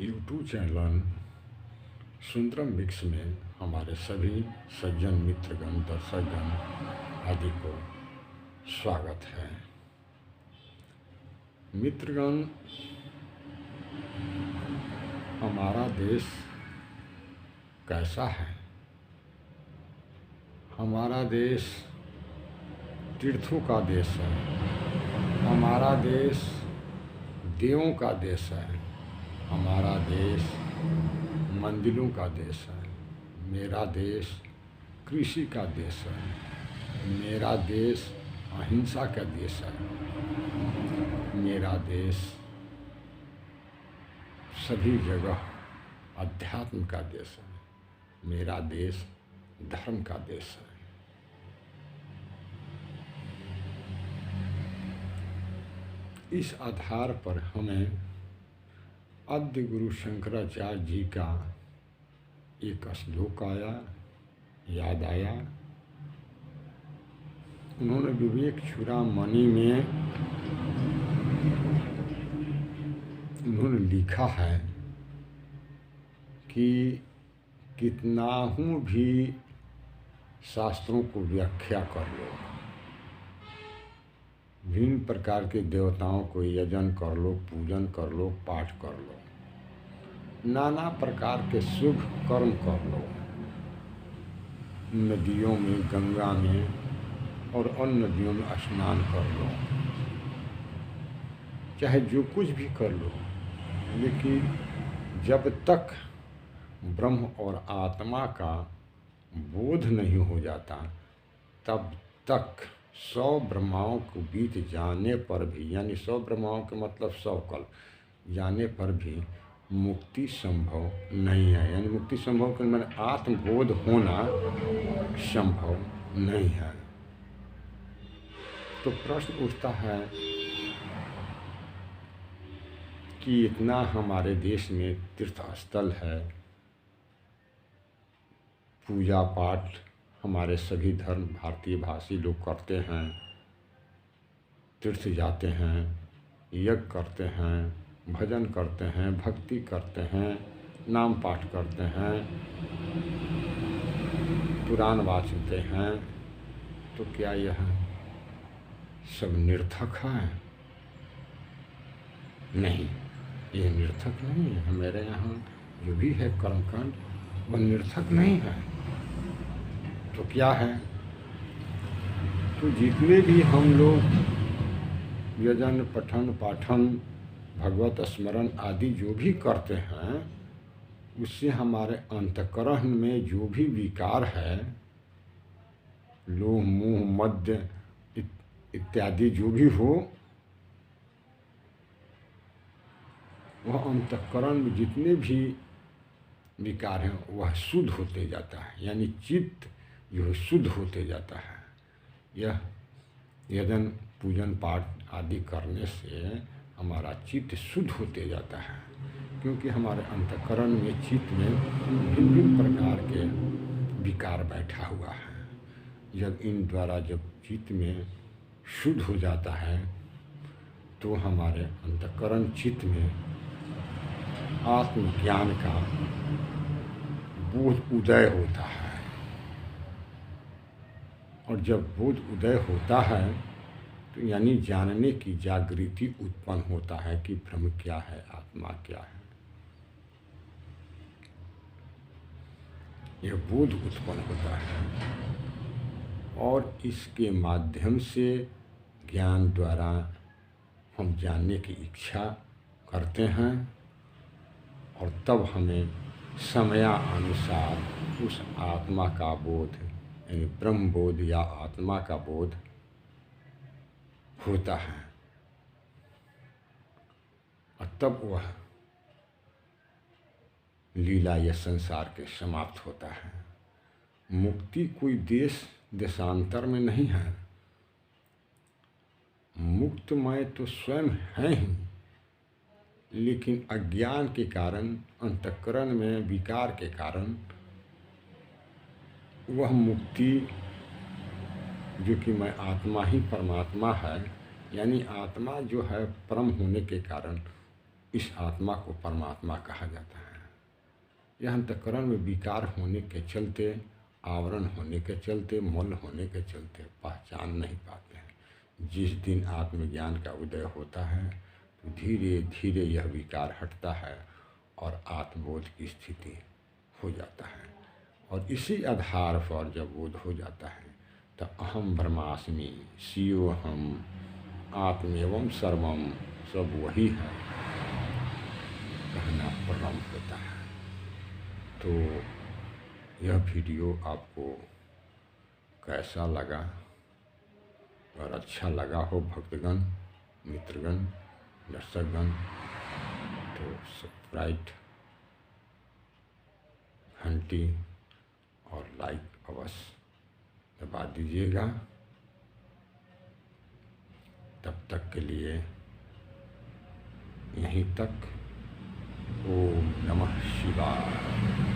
YouTube channel Sundaram mix में हमारे सभी सज्जन मित्रगण दर्शकगण आदि को स्वागत है। मित्रगण, हमारा देश कैसा है? हमारा देश तीर्थों का देश है। हमारा देश देवों का देश है। हमारा देश मंदिरों का देश है। मेरा देश कृषि का देश है। मेरा देश अहिंसा का देश है। मेरा देश सभी जगह अध्यात्म का देश है। मेरा देश धर्म का देश है। इस आधार पर हमें आद्य गुरु शंकराचार्य जी का एक श्लोक याद आया। उन्होंने विवेक चूड़ामणि में उन्होंने लिखा है कि कितनाहू भी शास्त्रों को व्याख्या कर लो, भिन्न प्रकार के देवताओं को यजन कर लो, पूजन कर लो, पाठ कर लो, नाना प्रकार के शुभ कर्म कर लो, नदियों में, गंगा में और अन्य नदियों में स्नान कर लो, चाहे जो कुछ भी कर लो, लेकिन जब तक ब्रह्म और आत्मा का बोध नहीं हो जाता तब तक 100 ब्रह्माओं को बीत जाने पर भी, यानी 100 ब्रह्माओं के मतलब 100 कल्प जाने पर भी मुक्ति संभव नहीं है। यानी मुक्ति संभव के माने आत्मबोध होना संभव नहीं है। तो प्रश्न उठता है कि इतना हमारे देश में तीर्थ स्थल है, पूजा पाठ हमारे सभी धर्म भारतीय भाषी लोग करते हैं, तीर्थ जाते हैं, यज्ञ करते हैं, भजन करते हैं, भक्ति करते हैं, नाम पाठ करते हैं, पुराण वाचते हैं, तो क्या यह सब निर्थक है? नहीं, यह निर्थक नहीं है। मेरे यहाँ जो भी है कर्मकांड वह निर्थक नहीं है। तो क्या है? तो जितने भी हम लोग यजन, पठन, पाठन, भगवत स्मरण आदि जो भी करते हैं, उससे हमारे अंतःकरण में जो भी विकार है, लोभ, मोह, मद इत्यादि जो भी हो, वह अंतःकरण में जितने भी विकार हैं वह शुद्ध होते जाता है। यानी चित्त जो शुद्ध होते जाता है। यह यजन, पूजन, पाठ आदि करने से हमारा चित्त शुद्ध होते जाता है, क्योंकि हमारे अंतःकरण में, चित्त में भिन्न भिन्न प्रकार के विकार बैठा हुआ है। जब इन द्वारा जब चित्त में शुद्ध हो जाता है तो हमारे अंतःकरण चित्त में आत्मज्ञान का बोध उदय होता है। और जब बोध उदय होता है तो यानी जानने की जागृति उत्पन्न होता है कि ब्रह्म क्या है, आत्मा क्या है। यह बोध उत्पन्न होता है और इसके माध्यम से ज्ञान द्वारा हम जानने की इच्छा करते हैं और तब हमें समयानुसार उस आत्मा का बोध, यानी ब्रह्म बोध या आत्मा का बोध होता है और तब वह लीला या संसार के समाप्त होता है। मुक्ति कोई देश देशांतर में नहीं है। मुक्तमय तो स्वयं है ही, लेकिन अज्ञान के कारण, अंतःकरण में विकार के कारण वह मुक्ति जो कि मैं आत्मा ही परमात्मा है, यानी आत्मा जो है परम होने के कारण इस आत्मा को परमात्मा कहा जाता है। यह अंतःकरण में विकार होने के चलते, आवरण होने के चलते, मल होने के चलते पहचान नहीं पाते हैं। जिस दिन आत्मज्ञान का उदय होता है तो धीरे धीरे यह विकार हटता है और आत्मबोध की स्थिति हो जाता है। और इसी आधार पर जब बोध हो जाता है तो अहम ब्रह्मास्मि, शिवोहम, आत्मेवम सर्वम, सब वही है कहना प्रारंभ होता है। तो यह वीडियो आपको कैसा लगा? अगर अच्छा लगा हो भक्तगण, मित्रगण, दर्शकगण, तो सब्सक्राइब, घंटी और लाइक अवश्य दबा दीजिएगा। तब तक के लिए यहीं तक। ओम नमः शिवाय।